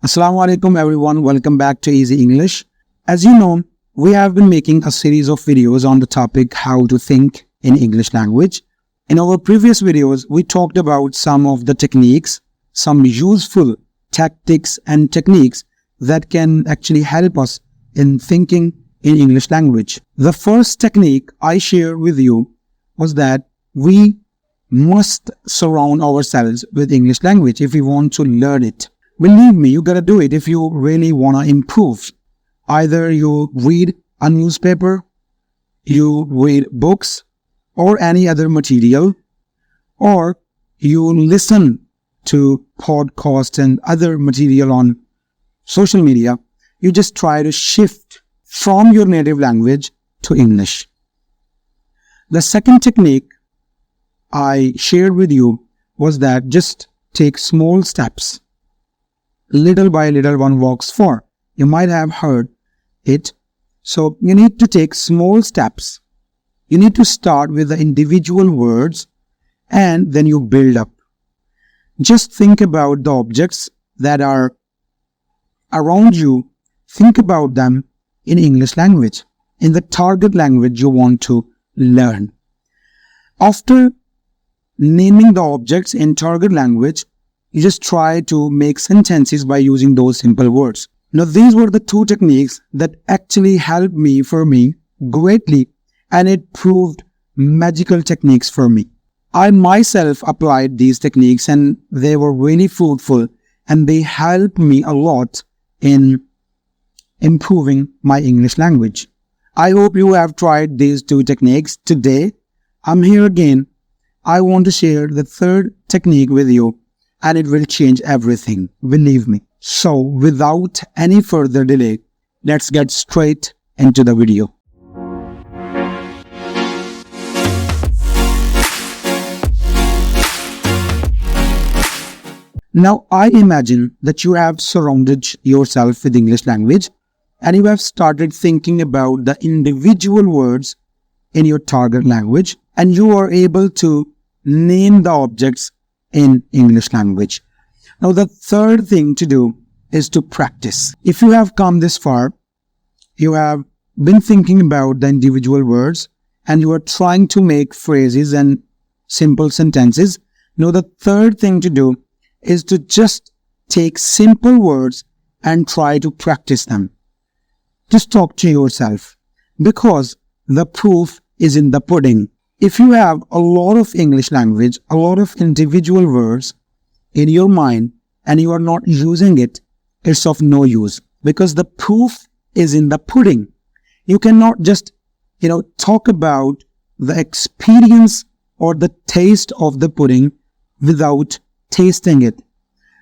Assalamu alaikum everyone, welcome back to Easy English. As you know, we have been making a series of videos on the topic how to think in English language. In our previous videos, we talked about some of the techniques, some useful tactics and techniques that can actually help us in thinking in English language. The first technique I shared with you was that we must surround ourselves with English language if we want to learn it. Believe me, you gotta do it if you really wanna improve. Either you read a newspaper, you read books or any other material, or you listen to podcasts and other material on social media. You just try to shift from your native language to English. The second technique I shared with you was that just take small steps. Little by little one walks far. You might have heard it. So you need to take small steps. You need to start with the individual words and then you build up. Just think about the objects that are around you. Think about them in English language, in the target language you want to learn. After naming the objects in target language, you just try to make sentences by using those simple words. Now, these were the two techniques that actually helped me greatly, and it proved magical techniques for me. I myself applied these techniques and they were really fruitful and they helped me a lot in improving my English language. I hope you have tried these two techniques. Today, I'm here again. I want to share the third technique with you, and it will change everything, believe me. So, without any further delay, let's get straight into the video. Now, I imagine that you have surrounded yourself with English language and you have started thinking about the individual words in your target language, and you are able to name the objects in English language. Now, the third thing to do is to practice. If you have come this far, you have been thinking about the individual words and you are trying to make phrases and simple sentences. Now, the third thing to do is to just take simple words and try to practice them. Just talk to yourself, because the proof is in the pudding. If you have a lot of English language, a lot of individual words in your mind and you are not using it, it's of no use, because the proof is in the pudding. You cannot just, talk about the experience or the taste of the pudding without tasting it.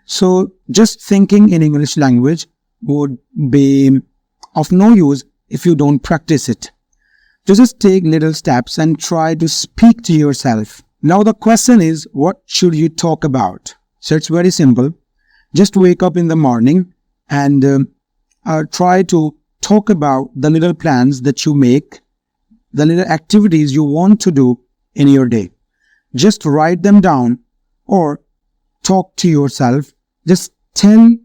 So just thinking in English language would be of no use if you don't practice it. Just take little steps and try to speak to yourself. Now the question is, what should you talk about? So it's very simple. Just wake up in the morning and try to talk about the little plans that you make, the little activities you want to do in your day. Just write them down or talk to yourself. Just tell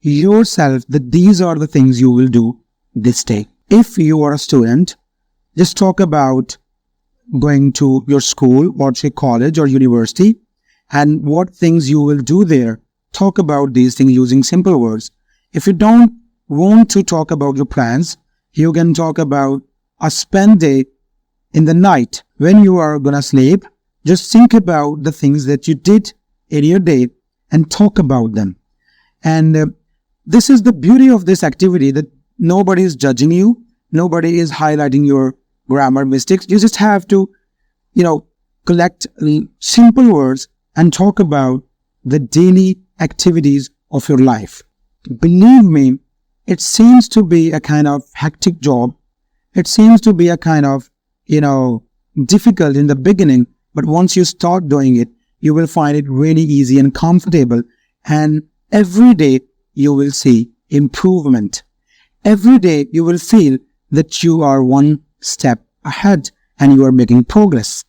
yourself that these are the things you will do this day. If you are a student, just talk about going to your school or to college or university and what things you will do there. Talk about these things using simple words. If you don't want to talk about your plans, you can talk about a spend day in the night. When you are gonna sleep, just think about the things that you did in your day and talk about them. And this is the beauty of this activity, that nobody is judging you. Nobody is highlighting your grammar mistakes. You just have to, collect simple words and talk about the daily activities of your life. Believe me, it seems to be a kind of hectic job. It seems to be a kind of, difficult in the beginning, but once you start doing it, you will find it really easy and comfortable. And every day you will see improvement. Every day you will feel that you are one step ahead and you are making progress.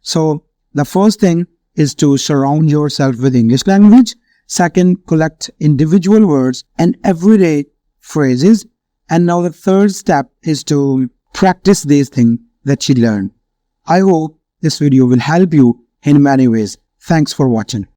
So the first thing is to surround yourself with English language. Second, collect individual words and everyday phrases. And now the third step is to practice these things that she learned. I hope this video will help you in many ways. Thanks for watching.